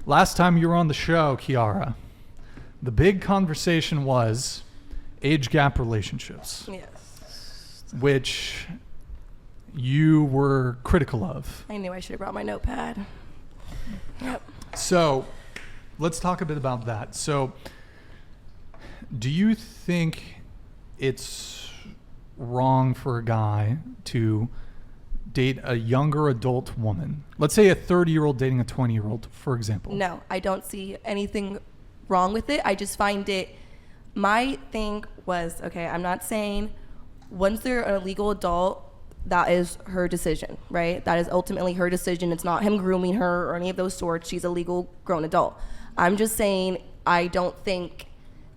last time you were on the show, Kiara, the big conversation was age gap relationships. Yes. Which you were critical of. I knew I should have brought my notepad. Yep. So let's talk a bit about that. So do you think it's wrong for a guy to date a younger adult woman? Let's say a 30-year-old dating a 20-year-old, for example. No, I don't see anything wrong with it. I just find it, my thing was, okay, I'm not saying once they're an illegal adult, that is her decision, right? That is ultimately her decision. It's not him grooming her or any of those sorts. She's a legal grown adult. I'm just saying I don't think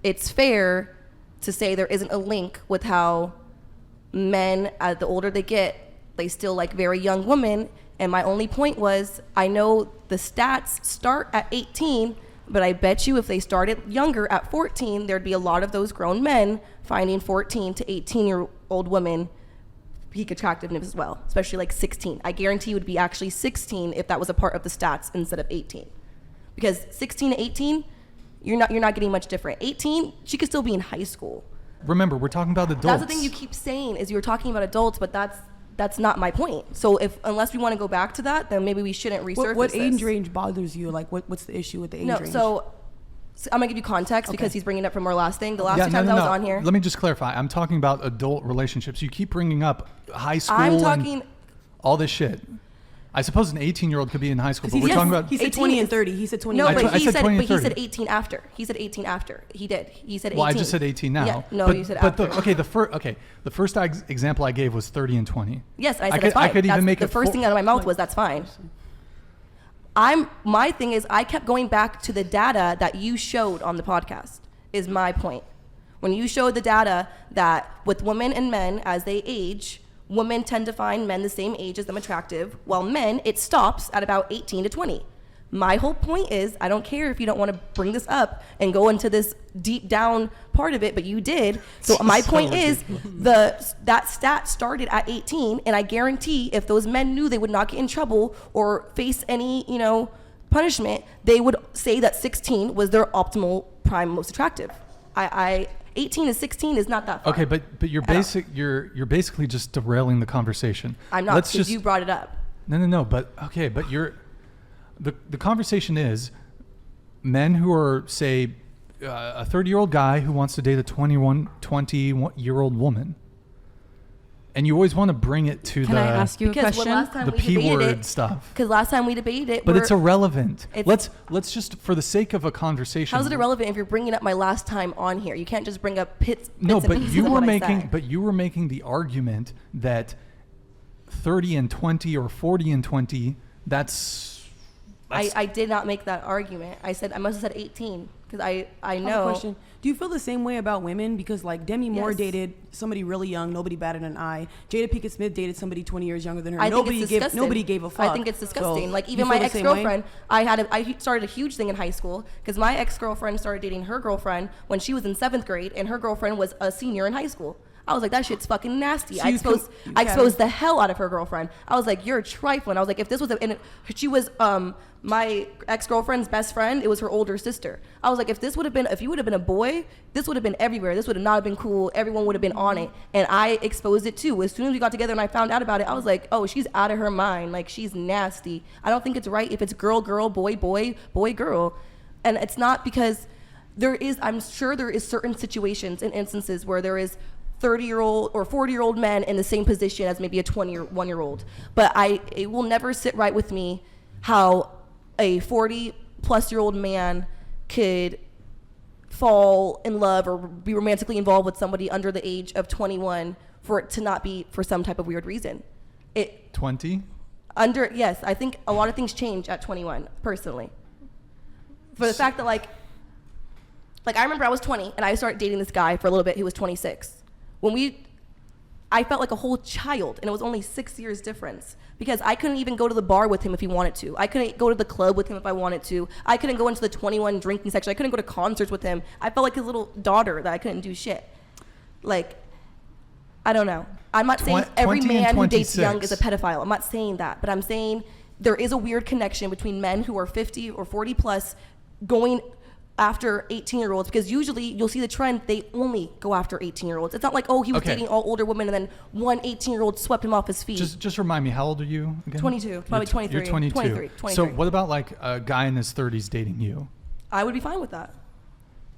it's fair to say there isn't a link with how men, as the older they get, they still like very young women. And my only point was, I know the stats start at 18, but I bet you if they started younger at 14, there'd be a lot of those grown men finding 14 to 18-year-old women peak attractiveness as well, especially like 16. I guarantee you would be actually 16 if that was a part of the stats instead of 18. Because 16 to 18, you're not getting much different. 18, she could still be in high school. Remember, we're talking about adults. That's the thing you keep saying is you're talking about adults, but that's not my point. So unless we want to go back to that, then maybe we shouldn't resurface What age this. range bothers you? Like what's the issue with the age range? So I'm gonna give you context because he's bringing it up from our last thing. The last two times I was on here. Let me just clarify. I'm talking about adult relationships. You keep bringing up high school I'm talking and all this shit. I suppose an 18-year-old could be in high school, but we're Yes, talking about... He said 20 and 30. He said 20 No, and 30. but I he said said 20 and but he 30. said 18 after. He said 18 after. He did. He said 18. Well, I just said 18 now. Yeah, no, but, you said but after. the first example I gave was 30 and 20. Yes, I said I could, it's fine. I could even make the it first thing out of my mouth was that's fine. My thing is I kept going back to the data that you showed on the podcast is my point. When you showed the data that with women and men as they age, women tend to find men the same age as them attractive, while men, it stops at about 18 to 20. My whole point is, I don't care if you don't want to bring this up and go into this deep down part of it, but you did. So my point is, that stat started at 18, and I guarantee if those men knew they would not get in trouble or face any, punishment, they would say that 16 was their optimal prime most attractive. 18 to 16 is not that far. Okay, but you're basically just derailing the conversation. I'm not, because you brought it up. No, but the conversation is men who are, say, a 30-year-old guy who wants to date a 20-year-old woman. And you always want to bring it to Can I ask you a question? The P-word stuff. Because last time we debated it, but it's irrelevant. Let's just, for the sake of a conversation. How's it irrelevant if you're bringing up my last time on here? You can't just bring up bits No, and but pieces you of were what I making, said. but you were making the argument that 30 and 20 or 40 and 20, that's I did not make that argument. I must have said 18 because I know. Question. Do you feel the same way about women? Because like Demi Moore Yes. dated somebody really young, nobody batted an eye. Jada Pinkett Smith dated somebody 20 years younger than her. I think Nobody it's disgusting. nobody gave a fuck. I think it's disgusting. So, like you even feel my the same way? ex-girlfriend, I started a huge thing in high school because my ex-girlfriend started dating her girlfriend when she was in 7th grade and her girlfriend was a senior in high school. I was like, that shit's fucking nasty. So I exposed the hell out of her girlfriend. I was like, you're trifling. I was like, if this was she was my ex-girlfriend's best friend, it was her older sister. I was like, if you would have been a boy, this would have been everywhere. This would have not been cool. Everyone would have been on it. And I exposed it too. As soon as we got together and I found out about it, I was like, oh, she's out of her mind. Like, she's nasty. I don't think it's right if it's girl, girl, boy, boy, boy, girl. And it's not because I'm sure there is certain situations and instances where there is 30-year-old or 40-year-old men in the same position as maybe a 21-year-old. But it will never sit right with me how a 40-plus-year-old man could fall in love or be romantically involved with somebody under the age of 21 for it to not be for some type of weird reason. 20? Yes, I think a lot of things change at 21, personally. For the fact that, like I remember I was 20 and I started dating this guy for a little bit who was 26. I felt like a whole child, and it was only 6 years difference because I couldn't even go to the bar with him if he wanted to. I couldn't go to the club with him if I wanted to. I couldn't go into the 21 drinking section. I couldn't go to concerts with him. I felt like his little daughter that I couldn't do shit. Like, I don't know. I'm not saying every man who dates young is a pedophile. I'm not saying that, but I'm saying there is a weird connection between men who are 50 or 40 plus going after 18-year-olds, because usually you'll see the trend, they only go after 18-year-olds. It's not like, oh, he was Okay. dating all older women and then one 18-year-old swept him off his feet. Just remind me, how old are you again? 22, probably 23. You're 22. 23. So what about like a guy in his 30s dating you? I would be fine with that.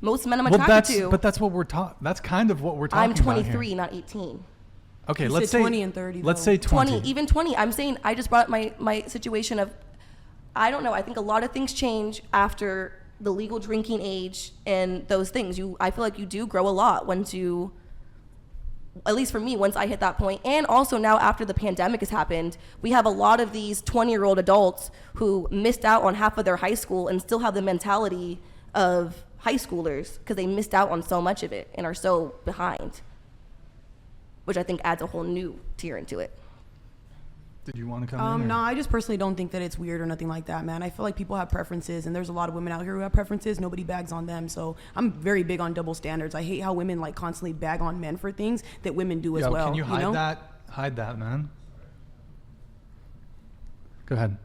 Most men I'm Well, attracted to. but that's what we're talking. That's kind of what we're talking I'm about 23, here. not 18. Okay, You let's said say 20 and 30 Let's though. say 20. Even 20. I'm saying I just brought up my situation of, I don't know. I think a lot of things change after the legal drinking age and those things. I feel like you do grow a lot once you, at least for me, once I hit that point. And also now after the pandemic has happened, we have a lot of these 20-year-old adults who missed out on half of their high school and still have the mentality of high schoolers because they missed out on so much of it and are so behind, which I think adds a whole new tier into it. Did you want to come in? or- No, I just personally don't think that it's weird or nothing like that, man. I feel like people have preferences, and there's a lot of women out here who have preferences. Nobody bags on them, so I'm very big on double standards. I hate how women like constantly bag on men for things that women do as Yo, well. can you hide know? that? Hide that, man. Go ahead.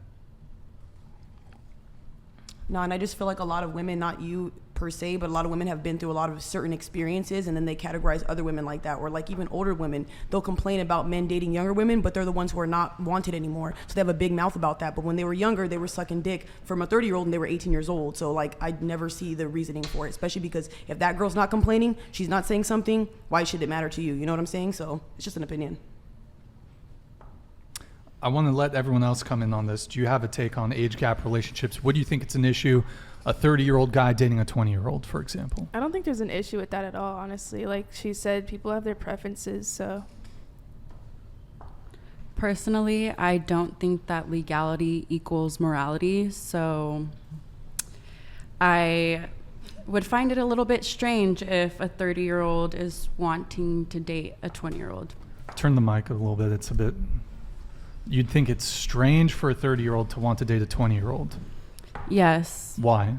No, and I just feel like a lot of women, not you per se, but a lot of women have been through a lot of certain experiences, and then they categorize other women like that, or like even older women. They'll complain about men dating younger women, but they're the ones who are not wanted anymore. So they have a big mouth about that. But when they were younger, they were sucking dick from a 30-year-old and they were 18 years old. So like, I never see the reasoning for it, especially because if that girl's not complaining, she's not saying something, why should it matter to you? You know what I'm saying? So it's just an opinion. I want to let everyone else come in on this. Do you have a take on age gap relationships? What do you think it's an issue? A 30-year-old guy dating a 20-year-old, for example. I don't think there's an issue with that at all, honestly. Like she said, people have their preferences, so. Personally, I don't think that legality equals morality, so I would find it a little bit strange if a 30-year-old is wanting to date a 20-year-old. Turn the mic a little bit. It's a bit... You'd think it's strange for a 30-year-old to want to date a 20-year-old. Yes. Why?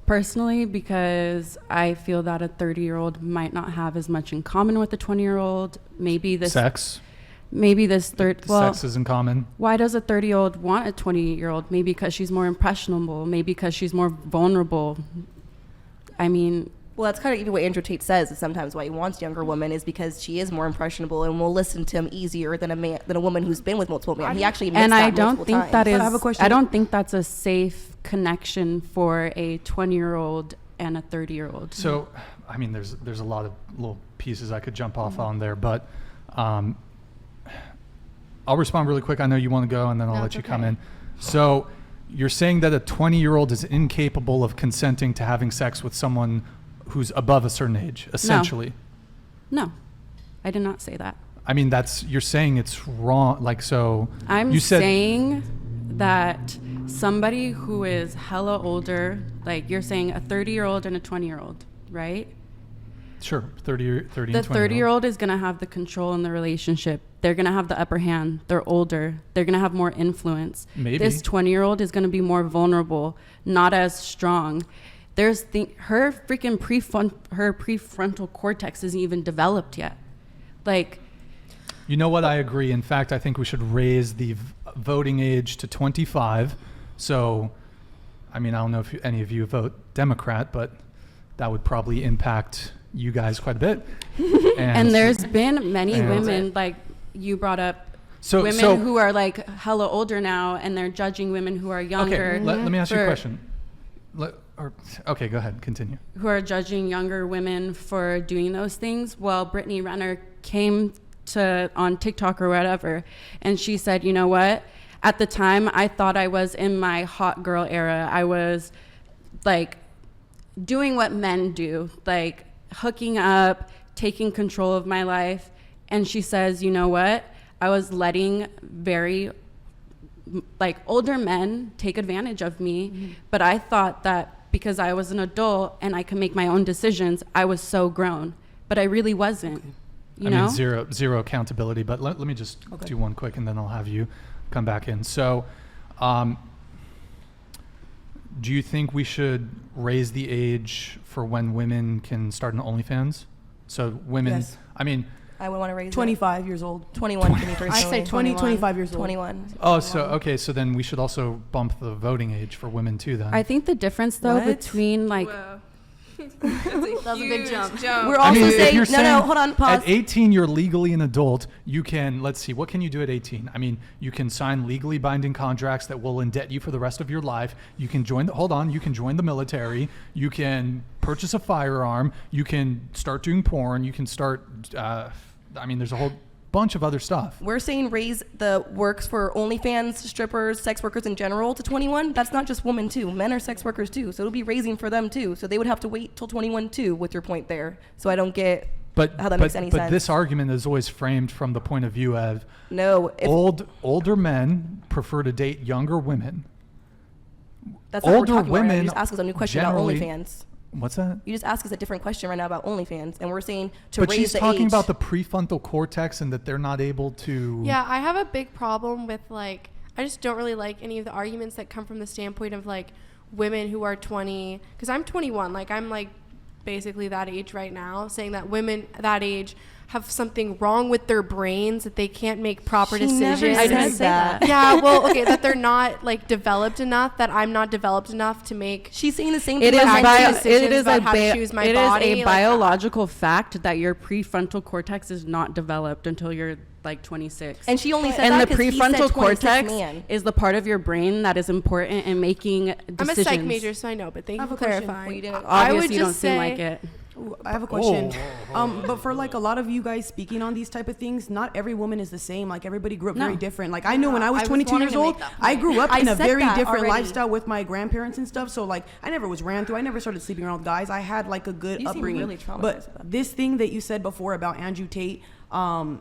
Personally, because I feel that a 30-year-old might not have as much in common with a 20-year-old. Maybe this Sex? Sex is in common. why does a 30-year-old want a 20-year-old? Maybe because she's more impressionable. Maybe because she's more vulnerable. I mean, Well, that's kind of even what Andrew Tate says is sometimes why he wants younger women is because she is more impressionable and will listen to him easier than a woman who's been with multiple men. He actually admits and that I don't multiple think times. that But is. I have a question. I don't think that's a safe connection for a 20-year-old and a 30-year-old. So, I mean, there's a lot of little pieces I could jump off on there, but I'll respond really quick. I know you want to go, and then I'll No, let it's you come okay. in. So, you're saying that a 20-year-old is incapable of consenting to having sex with someone who's above a certain age, essentially. No, I did not say that. I mean, you're saying it's wrong. Like, so I'm you said, saying that somebody who is hella older, like you're saying a 30-year-old and a 20-year-old, right? sure, 30 The and 20. 30-year-old is going to have the control in the relationship. They're going to have the upper hand. They're older. They're going to have more influence. Maybe. This 20-year-old is going to be more vulnerable, not as strong. Her freaking prefrontal cortex isn't even developed yet. Like, You know what? I agree. In fact, I think we should raise the voting age to 25. So, I mean, I don't know if any of you vote Democrat, but that would probably impact you guys quite a bit. and there's been many and- women, like you brought up, so women who are like hella older now, and they're judging women who are younger. Okay, let me ask you a for- question. Okay, go ahead. Continue. Who are judging younger women for doing those things. Well, Brittany Renner came on TikTok or whatever, and she said, you know what? At the time, I thought I was in my hot girl era. I was like doing what men do, like hooking up, taking control of my life. And she says, you know what? I was letting very like older men take advantage of me, but I thought that because I was an adult and I could make my own decisions, I was so grown, but I really wasn't. You know? mean, zero accountability. But let me just do one quick, and then I'll have you come back in. So, do you think we should raise the age for when women can start an OnlyFans? So women, Yes. I mean, I would want to raise it. 25 years old. 21 to me personally. I say 20, 25 years old. 21. Oh, so okay, so then we should also bump the voting age for women too. Then I think the difference though What? between like Whoa. That's a big jump. We're I also mean, if saying you're no, saying hold on, pause. At 18, you're legally an adult. You can, let's see, what can you do at 18? I mean, you can sign legally binding contracts that will indebt you for the rest of your life. You can join you can join the military. You can purchase a firearm. You can start doing porn. You can start, I mean, there's a whole bunch of other stuff. We're saying raise the works for OnlyFans, strippers, sex workers in general to 21. That's not just women too. Men are sex workers too. So it'll be raising for them too. So they would have to wait till 21 too with your point there. So I don't get how that makes any but sense. this argument is always framed from the point of view of No. older men prefer to date younger women. That's not what older we're talking about right now. women You just asked us a new question generally- about OnlyFans. What's that? You just asked us a different question right now about OnlyFans. And we're saying to But raise she's the talking age. about the prefrontal cortex and that they're not able to. Yeah, I have a big problem with like, I just don't really like any of the arguments that come from the standpoint of like women who are 20, because I'm 21, like I'm like basically that age right now, saying that women that age have something wrong with their brains, that they can't make proper She decisions. never I didn't said say that. that. Yeah, well, okay, that they're not like developed enough, that I'm not developed enough to make. She's saying the same It thing. is about bio- acting decisions it is about a how to choose my it is body, a like, biological fact that your prefrontal cortex is not developed until you're like 26. And she only said and that the 'cause he said prefrontal 26 cortex man. is the part of your brain that is important in making decisions. I'm a psych major, so I know, but thank I you have for a question. clarifying. Well, you didn't- I would Obviously, you don't just seem say, like it. Ooh, I have a question. Oh. But for like a lot of you guys speaking on these type of things, not every woman is the same. Like everybody grew up No. very different. Like I know when I was I was 22 wanting years to make old, that I point. grew up I in a said very that different already. lifestyle with my grandparents and stuff. So like I never was ran through. I never started sleeping around with guys. I had like a good You seem upbringing. really traumatized But with that. this thing that you said before about Andrew Tate,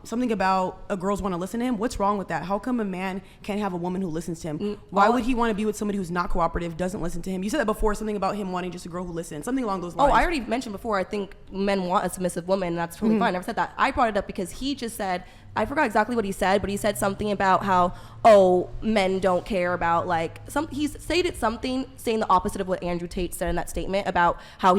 something about girls want to listen to him. What's wrong with that? How come a man can't have a woman who listens to him? Why would he want to be with somebody who's not cooperative, doesn't listen to him? You said that before, something about him wanting just a girl who listens, something along those Oh, lines. I already mentioned before, I think men want a submissive woman, and that's totally fine. I never said that. I brought it up because he just said, I forgot exactly what he said, but he said something about how, men don't care about, like, he stated something saying the opposite of what Andrew Tate said in that statement about how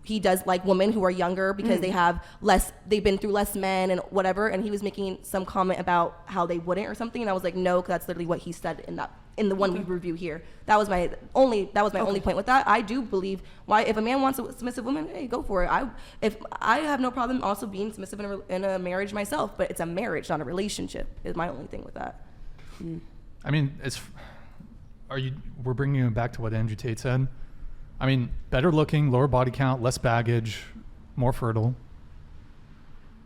he does like women who are younger because they've been through less men and whatever, and he was making some comment about how they wouldn't or something, and I was like, no, because that's literally what he said in the one we review here. That was my only point with that. I do believe if a man wants a submissive woman, hey, go for it. I have no problem also being submissive in a marriage myself, but it's a marriage, not a relationship, is my only thing with that. I mean, we're bringing it back to what Andrew Tate said. I mean, better looking, lower body count, less baggage, more fertile.